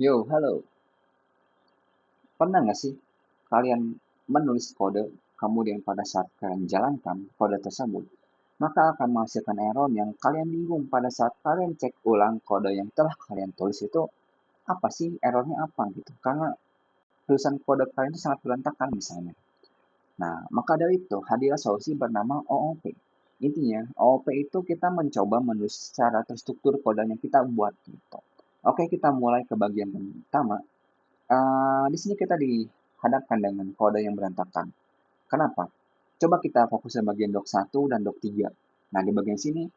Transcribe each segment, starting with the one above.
Yo, halo. Pernah nggak sih kalian menulis kode, kemudian pada saat kalian jalankan kode tersebut, maka akan menghasilkan error yang kalian bingung pada saat kalian cek ulang kode yang telah kalian tulis itu apa sih errornya apa gitu. Karena tulisan kode kalian itu sangat berantakan misalnya. Nah, maka dari itu hadirlah solusi bernama OOP. Intinya, OOP itu kita mencoba menulis secara terstruktur kode yang kita buat gitu. Oke, kita mulai ke bagian pertama. Di sini kita dihadapkan dengan kode yang berantakan. Kenapa? Coba kita fokus ke bagian doc 1 dan doc 3. Nah, di bagian sini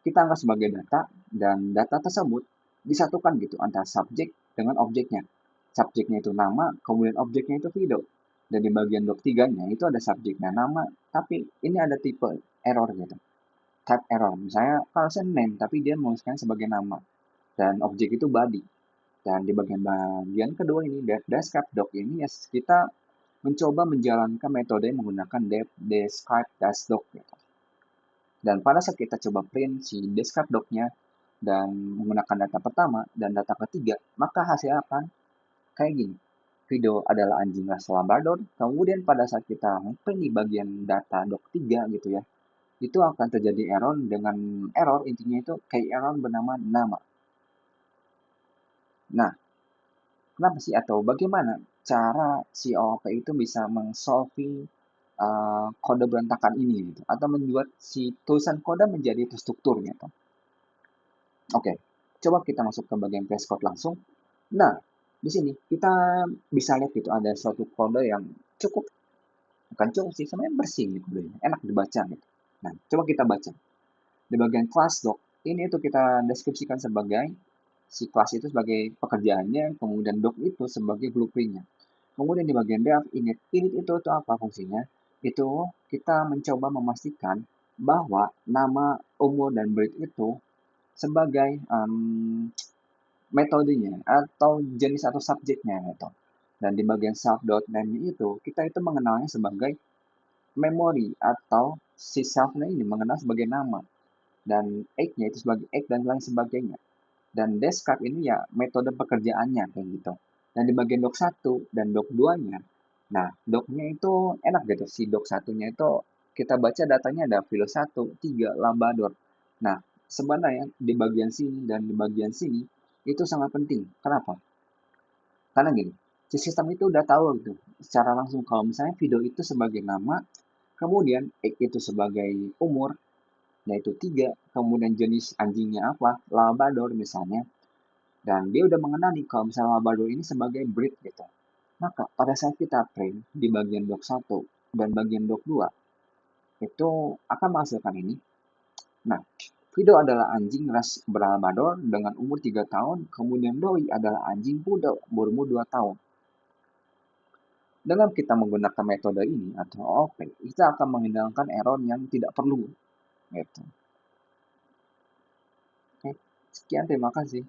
kita anggap sebagai data dan data tersebut disatukan gitu antara subjek dengan objeknya. Subjeknya itu nama, kemudian objeknya itu video. Dan di bagian doc 3-nya itu ada subjeknya nama, tapi ini ada tipe error gitu. Type error. Misalnya kalau saya name tapi dia menuliskan sebagai nama dan objek itu body. Dan di bagian kedua ini, describe doc ini ya kita mencoba menjalankan metode menggunakan describe doc gitu. Dan pada saat kita coba print si describe doc-nya dan menggunakan data pertama dan data ketiga, maka hasilnya akan kayak gini. Video adalah anjing ras Labrador, kemudian pada saat kita print di bagian data doc 3 gitu ya, itu akan terjadi error dengan error intinya itu kayak error bernama nama. Nah, kenapa sih atau bagaimana cara si OOP itu bisa meng-solving kode berantakan ini gitu atau membuat si tulisan kode menjadi terstruktur gitu. Oke, coba kita masuk ke bagian VS Code langsung. Nah, di sini kita bisa lihat gitu ada suatu kode yang cukup bukan cukup sih sebenarnya bersih nih kodenya, enak dibaca gitu. Nah, coba kita baca. Di bagian class doc, ini itu kita deskripsikan sebagai si kelas itu sebagai pekerjaannya, kemudian doc itu sebagai blueprintnya. Kemudian di bagian dev init, init itu apa fungsinya? Itu kita mencoba memastikan bahwa nama, umur, dan breed itu sebagai metodenya atau jenis atau subjeknya gitu. Dan di bagian self.name itu kita itu mengenalnya sebagai memory atau si self-nya ini mengenal sebagai nama dan age-nya itu sebagai age dan lain sebagainya. Dan describe ini ya metode pekerjaannya kayak gitu. Dan di bagian doc 1 dan doc 2-nya, nah docnya itu enak gitu. Si doc 1-nya itu kita baca datanya ada filo 1, 3, Labrador. Nah, sebenarnya di bagian sini dan di bagian sini itu sangat penting. Kenapa? Karena gini, si sistem itu udah tahu gitu secara langsung kalau misalnya video itu sebagai nama, kemudian age itu sebagai umur, yaitu 3, kemudian jenis anjingnya apa, Labrador misalnya, dan dia udah mengenali kalau misalnya Labrador ini sebagai breed gitu. Maka pada saat kita print di bagian doc 1 dan bagian doc 2 itu akan menghasilkan ini. Nah, Fido adalah anjing ras Labrador dengan umur 3 tahun, kemudian Doi adalah anjing poodle berumur 2 tahun. Dengan kita menggunakan metode ini atau OP, kita akan menghilangkan error yang tidak perlu. Gitu. Oke, sekian terima kasih.